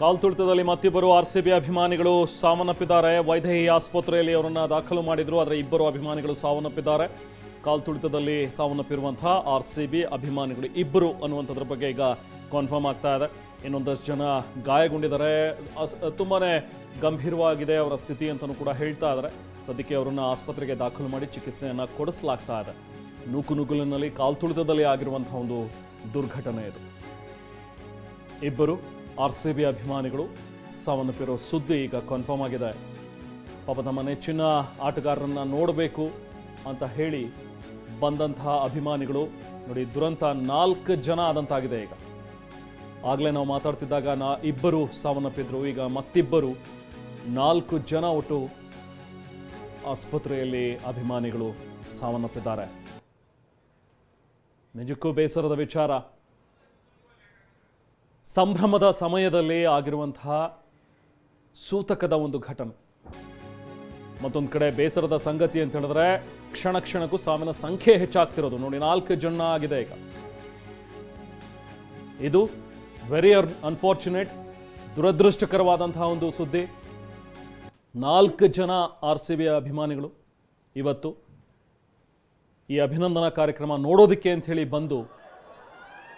ಕಾಲ್ತುಳಿತದಲ್ಲಿ ಮತ್ತಿಬ್ಬರು ಆರ್ಸಿಬಿ ಅಭಿಮಾನಿಗಳು ಸಾವನ್ನಪ್ಪಿದ್ದಾರೆ. ವೈದೇಹಿ ಆಸ್ಪತ್ರೆಯಲ್ಲಿ ಅವರನ್ನು ದಾಖಲು ಮಾಡಿದ್ರು. ಆದರೆ ಇಬ್ಬರು ಅಭಿಮಾನಿಗಳು ಸಾವನ್ನಪ್ಪಿದ್ದಾರೆ. ಕಾಲ್ತುಳಿತದಲ್ಲಿ ಸಾವನ್ನಪ್ಪಿರುವಂತಹ ಆರ್ಸಿಬಿ ಅಭಿಮಾನಿಗಳು ಇಬ್ಬರು ಅನ್ನುವಂಥದ್ರ ಬಗ್ಗೆ ಈಗ ಕನ್ಫರ್ಮ್ ಆಗ್ತಾ ಇದೆ. ಇನ್ನೊಂದಷ್ಟು ಜನ ಗಾಯಗೊಂಡಿದ್ದಾರೆ. ತುಂಬಾನೇ ಗಂಭೀರವಾಗಿದೆ ಅವರ ಸ್ಥಿತಿ ಅಂತಲೂ ಕೂಡ ಹೇಳ್ತಾ ಇದ್ದಾರೆ. ಸದ್ಯಕ್ಕೆ ಅವರನ್ನು ಆಸ್ಪತ್ರೆಗೆ ದಾಖಲು ಮಾಡಿ ಚಿಕಿತ್ಸೆಯನ್ನು ಕೊಡಿಸಲಾಗ್ತಾ ಇದೆ. ನೂಕುನುಗ್ಗಲಿನಲ್ಲಿ ಕಾಲ್ತುಳಿತದಲ್ಲಿ ಆಗಿರುವಂತಹ ಒಂದು ದುರ್ಘಟನೆ ಇದು. ಇಬ್ಬರು ಆರ್ಸಿಬಿ ಅಭಿಮಾನಿಗಳು ಸಾವನ್ನಪ್ಪಿರೋ ಸುದ್ದಿ ಈಗ ಕನ್ಫರ್ಮ್ ಆಗಿದೆ. ಪಾಪ ತಮ್ಮ ನೆಚ್ಚಿನ ಆಟಗಾರರನ್ನ ನೋಡಬೇಕು ಅಂತ ಹೇಳಿ ಬಂದಂತಹ ಅಭಿಮಾನಿಗಳು ನೋಡಿ, ದುರಂತ 4 ಜನ ಆದಂತಾಗಿದೆ. ಈಗ ಆಗಲೇ ನಾವು ಮಾತಾಡ್ತಿದ್ದಾಗ ಇಬ್ಬರು ಸಾವನ್ನಪ್ಪಿದ್ರು. ಈಗ ಮತ್ತಿಬ್ಬರು 4 ಜನ ಒಟ್ಟು ಆಸ್ಪತ್ರೆಯಲ್ಲಿ ಅಭಿಮಾನಿಗಳು ಸಾವನ್ನಪ್ಪಿದ್ದಾರೆ. ನಿಜಕ್ಕೂ ಬೇಸರದ ವಿಚಾರ. ಸಂಭ್ರಮದ ಸಮಯದಲ್ಲಿ ಆಗಿರುವಂತಹ ಸೂತಕದ ಒಂದು ಘಟನೆ. ಮತ್ತೊಂದು ಕಡೆ ಬೇಸರದ ಸಂಗತಿ ಅಂತ ಹೇಳಿದ್ರೆ ಕ್ಷಣ ಕ್ಷಣಕ್ಕೂ ಸಾವಿನ ಸಂಖ್ಯೆ ಹೆಚ್ಚಾಗ್ತಿರೋದು. ನೋಡಿ, 4 ಜನ ಆಗಿದೆ ಈಗ. ಇದು ವೆರಿ ಅನ್ಫಾರ್ಚುನೇಟ್, ದುರದೃಷ್ಟಕರವಾದಂತಹ ಒಂದು ಸುದ್ದಿ. 4 ಜನ ಆರ್ಸಿಬಿ ಅಭಿಮಾನಿಗಳು ಇವತ್ತು ಈ ಅಭಿನಂದನಾ ಕಾರ್ಯಕ್ರಮ ನೋಡೋದಕ್ಕೆ ಅಂತ ಹೇಳಿ ಬಂದು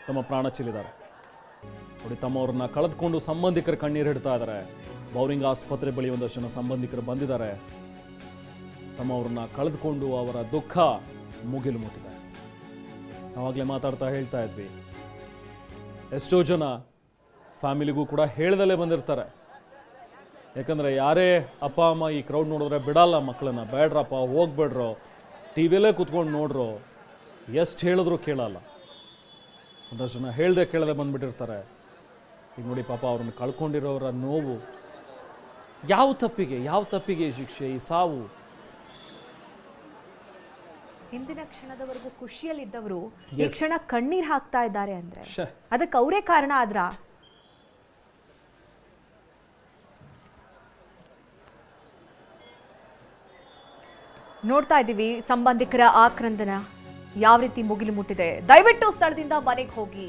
ತಮ್ಮ ಪ್ರಾಣ ಚೆಲ್ಲಿದ್ದಾರೆ. ನೋಡಿ, ತಮ್ಮವ್ರನ್ನ ಕಳೆದುಕೊಂಡು ಸಂಬಂಧಿಕರು ಕಣ್ಣೀರು ಹಿಡ್ತಾ ಇದ್ದಾರೆ. ಬೌರಿಂಗ್ ಆಸ್ಪತ್ರೆ ಬಳಿ ಒಂದಷ್ಟು ಜನ ಸಂಬಂಧಿಕರು ಬಂದಿದ್ದಾರೆ. ತಮ್ಮವ್ರನ್ನ ಕಳೆದುಕೊಂಡು ಅವರ ದುಃಖ ಮುಗಿಲು ಮುಟ್ಟಿದೆ. ನಾವಾಗಲೇ ಮಾತಾಡ್ತಾ ಹೇಳ್ತಾ ಇದ್ವಿ, ಎಷ್ಟೋ ಜನ ಫ್ಯಾಮಿಲಿಗೂ ಕೂಡ ಹೇಳ್ದಲ್ಲೇ ಬಂದಿರ್ತಾರೆ. ಯಾಕಂದರೆ ಯಾರೇ ಅಪ್ಪ ಅಮ್ಮ ಈ ಕ್ರೌಡ್ ನೋಡಿದ್ರೆ ಬಿಡಲ್ಲ ಮಕ್ಕಳನ್ನ. ಬೇಡ್ರಪ್ಪ, ಹೋಗ್ಬೇಡ್ರೋ, ಟಿ ವಿಯಲ್ಲೇ ಕೂತ್ಕೊಂಡು ನೋಡ್ರೋ, ಎಷ್ಟು ಹೇಳಿದ್ರು ಕೇಳಲ್ಲ. ಒಂದಷ್ಟು ಜನ ಹೇಳ್ದೆ ಕೇಳದೆ ಬಂದ್ಬಿಟ್ಟಿರ್ತಾರೆ. ಈಗ ನೋಡಿ, ಪಾಪ ಅವ್ರನ್ನ ಕಳ್ಕೊಂಡಿರೋರ ನೋವು. ಯಾವ ತಪ್ಪಿಗೆ ಶಿಕ್ಷೆ, ಈ ಸಾವು? ಹಿಂದಿನ ಕ್ಷಣದವರೆಗೂ ಖುಷಿಯಲ್ಲಿದ್ದವರು ಈ ಕ್ಷಣ ಕಣ್ಣೀರ್ ಹಾಕ್ತಾ ಇದ್ದಾರೆ ಅಂದ್ರೆ ಅದಕ್ಕೆ ಅವರೇ ಕಾರಣ ಆದ್ರ? ನೋಡ್ತಾ ಇದ್ದೀವಿ ಸಂಬಂಧಿಕರ ಆಕ್ರಂದನ ಯಾವ ರೀತಿ ಮುಗಿಲು ಮುಟ್ಟಿದೆ. ದಯವಿಟ್ಟು ಸ್ಥಳದಿಂದ ಮನೆಗೆ ಹೋಗಿ.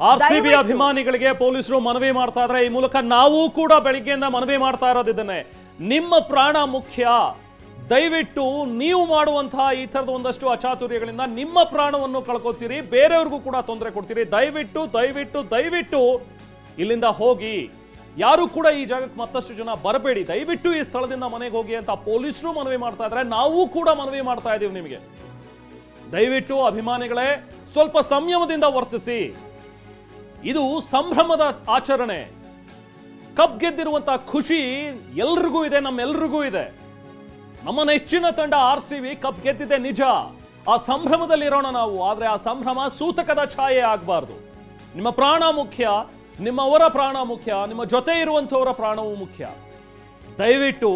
ಆರ್ಸಿಬಿ ಅಭಿಮಾನಿಗಳಿಗೆ ಪೊಲೀಸರು ಮನವಿ ಮಾಡ್ತಾ ಇದ್ದಾರೆ. ಈ ಮೂಲಕ ನಾವು ಕೂಡ ಬೆಳಿಗ್ಗೆಯಿಂದ ಮನವಿ ಮಾಡ್ತಾ ಇರೋದಿದ್ದೇನೆ. ನಿಮ್ಮ ಪ್ರಾಣ ಮುಖ್ಯ. ದಯವಿಟ್ಟು ನೀವು ಮಾಡುವಂತಹ ಈ ತರದ ಒಂದಷ್ಟು ಅಚಾತುರ್ಯಗಳಿಂದ ನಿಮ್ಮ ಪ್ರಾಣವನ್ನು ಕಳ್ಕೊತೀರಿ, ಬೇರೆಯವ್ರಿಗೂ ಕೂಡ ತೊಂದರೆ ಕೊಡ್ತೀರಿ. ದಯವಿಟ್ಟು ದಯವಿಟ್ಟು ದಯವಿಟ್ಟು ಇಲ್ಲಿಂದ ಹೋಗಿ. ಯಾರು ಕೂಡ ಈ ಜಾಗಕ್ಕೆ ಮತ್ತಷ್ಟು ಜನ ಬರಬೇಡಿ. ದಯವಿಟ್ಟು ಈ ಸ್ಥಳದಿಂದ ಮನೆಗೆ ಹೋಗಿ ಅಂತ ಪೊಲೀಸರು ಮನವಿ ಮಾಡ್ತಾ ಇದ್ದಾರೆ. ನಾವು ಕೂಡ ಮನವಿ ಮಾಡ್ತಾ ಇದ್ದೀವಿ ನಿಮಗೆ. ದಯವಿಟ್ಟು ಅಭಿಮಾನಿಗಳೇ, ಸ್ವಲ್ಪ ಸಂಯಮದಿಂದ ವರ್ತಿಸಿ. ಇದು ಸಂಭ್ರಮದ ಆಚರಣೆ. ಕಪ್ ಗೆದ್ದಿರುವಂತಹ ಖುಷಿ ಎಲ್ರಿಗೂ ಇದೆ, ನಮ್ಮೆಲ್ರಿಗೂ ಇದೆ. ನಮ್ಮ ನೆಚ್ಚಿನ ತಂಡ ಆರ್ಸಿಬಿ ಕಪ್ ಗೆದ್ದಿದೆ ನಿಜ. ಆ ಸಂಭ್ರಮದಲ್ಲಿರೋಣ ನಾವು. ಆದ್ರೆ ಆ ಸಂಭ್ರಮ ಸೂತಕದ ಛಾಯೆ ಆಗಬಾರ್ದು. ನಿಮ್ಮ ಪ್ರಾಣ ಮುಖ್ಯ, ನಿಮ್ಮವರ ಪ್ರಾಣ ಮುಖ್ಯ, ನಿಮ್ಮ ಜೊತೆ ಇರುವಂಥವರ ಪ್ರಾಣವೂ ಮುಖ್ಯ. ದಯವಿಟ್ಟು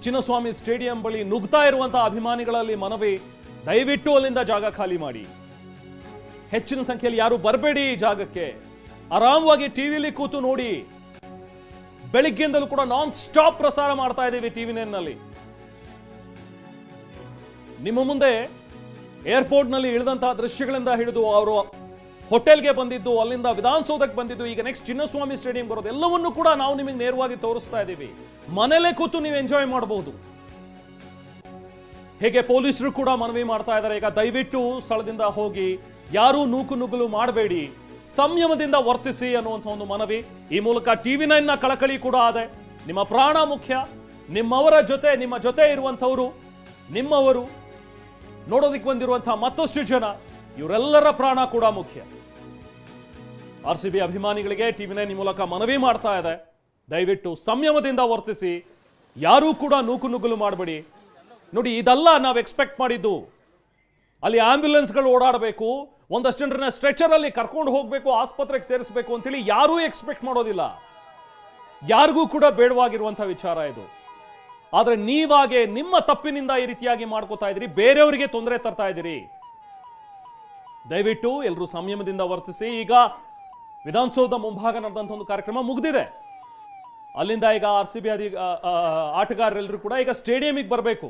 ಚಿನ್ನಸ್ವಾಮಿ ಸ್ಟೇಡಿಯಂ ಬಳಿ ನುಗ್ತಾ ಇರುವಂತಹ ಅಭಿಮಾನಿಗಳಲ್ಲಿ ಮನವಿ, ದಯವಿಟ್ಟು ಅಲ್ಲಿಂದ ಜಾಗ ಖಾಲಿ ಮಾಡಿ. ಹೆಚ್ಚಿನ ಸಂಖ್ಯೆಯಲ್ಲಿ ಯಾರು ಬರಬೇಡಿ ಈ ಜಾಗಕ್ಕೆ. ಆರಾಮವಾಗಿ ಟಿವಿಲಿ ಕೂತು ನೋಡಿ. ಬೆಳಿಗ್ಗೆಯಿಂದಲೂ ಕೂಡ ನಾನ್ ಸ್ಟಾಪ್ ಪ್ರಸಾರ ಮಾಡ್ತಾ ಇದ್ದೀವಿ ಟಿವಿ ನಲ್ಲಿ. ನಿಮ್ಮ ಮುಂದೆ ಏರ್ಪೋರ್ಟ್ನಲ್ಲಿ ಇಳಿದಂತಹ ದೃಶ್ಯಗಳಿಂದ ಹಿಡಿದು ಅವರು ಹೋಟೆಲ್ಗೆ ಬಂದಿದ್ದು, ಅಲ್ಲಿಂದ ವಿಧಾನಸೌಧಕ್ಕೆ ಬಂದಿದ್ದು, ಈಗ ನೆಕ್ಸ್ಟ್ ಚಿನ್ನಸ್ವಾಮಿ ಸ್ಟೇಡಿಯಂ ಬರೋದು, ಎಲ್ಲವನ್ನೂ ಕೂಡ ನಾವು ನಿಮಗೆ ನೇರವಾಗಿ ತೋರಿಸ್ತಾ ಇದ್ದೀವಿ. ಮನೇಲೆ ಕೂತು ನೀವು ಎಂಜಾಯ್ ಮಾಡಬಹುದು. ಹೇಗೆ ಪೊಲೀಸರು ಕೂಡ ಮನವಿ ಮಾಡ್ತಾ ಇದ್ದಾರೆ ಈಗ, ದಯವಿಟ್ಟು ಸ್ಥಳದಿಂದ ಹೋಗಿ. ಯಾರೂ ನೂಕುನುಗ್ಗಲು ಮಾಡಬೇಡಿ, ಸಂಯಮದಿಂದ ವರ್ತಿಸಿ ಅನ್ನುವಂಥ ಒಂದು ಮನವಿ. ಈ ಮೂಲಕ TV9ನ ಕಳಕಳಿ ಕೂಡ ಆದೆ. ನಿಮ್ಮ ಪ್ರಾಣ ಮುಖ್ಯ. ನಿಮ್ಮವರ ಜೊತೆ, ನಿಮ್ಮ ಜೊತೆ ಇರುವಂಥವರು, ನಿಮ್ಮವರು, ನೋಡೋದಕ್ಕೆ ಬಂದಿರುವಂತಹ ಮತ್ತಷ್ಟು ಜನ, ಇವರೆಲ್ಲರ ಪ್ರಾಣ ಕೂಡ ಮುಖ್ಯ. ಆರ್ಸಿಬಿ ಅಭಿಮಾನಿಗಳಿಗೆ TV9 ಮೂಲಕ ಮನವಿ ಮಾಡ್ತಾ ಇದೆ, ದಯವಿಟ್ಟು ಸಂಯಮದಿಂದ ವರ್ತಿಸಿ. ಯಾರೂ ಕೂಡ ನೂಕುನುಗ್ಗಲು ಮಾಡಬೇಡಿ. ನೋಡಿ, ಇದೆಲ್ಲ ನಾವು ಎಕ್ಸ್ಪೆಕ್ಟ್ ಮಾಡಿದ್ದು. ಅಲ್ಲಿ ಆಂಬ್ಯುಲೆನ್ಸ್ಗಳು ಓಡಾಡಬೇಕು, ಒಂದಷ್ಟು ಜನರನ್ನ ಸ್ಟ್ರೆಚರ್ ಅಲ್ಲಿ ಕರ್ಕೊಂಡು ಹೋಗಬೇಕು, ಆಸ್ಪತ್ರೆಗೆ ಸೇರಿಸಬೇಕು ಅಂತೇಳಿ ಯಾರೂ ಎಕ್ಸ್ಪೆಕ್ಟ್ ಮಾಡೋದಿಲ್ಲ. ಯಾರಿಗೂ ಕೂಡ ಬೇಡವಾಗಿರುವಂತಹ ವಿಚಾರ ಇದು. ಆದ್ರೆ ನೀವಾಗೆ ನಿಮ್ಮ ತಪ್ಪಿನಿಂದ ಈ ರೀತಿಯಾಗಿ ಮಾಡ್ಕೋತಾ ಇದ್ದೀರಿ, ಬೇರೆಯವರಿಗೆ ತೊಂದರೆ ತರ್ತಾ ಇದ್ದೀರಿ. ದಯವಿಟ್ಟು ಎಲ್ಲರೂ ಸಂಯಮದಿಂದ ವರ್ತಿಸಿ. ಈಗ ವಿಧಾನಸೌಧ ಮುಂಭಾಗ ನಡೆದಂತ ಒಂದು ಕಾರ್ಯಕ್ರಮ ಮುಗಿದಿದೆ. ಅಲ್ಲಿಂದ ಈಗ ಆರ್ಸಿಬಿ ಆಟಗಾರರೆಲ್ಲರೂ ಕೂಡ ಈಗ ಸ್ಟೇಡಿಯಂಗೆ ಬರಬೇಕು.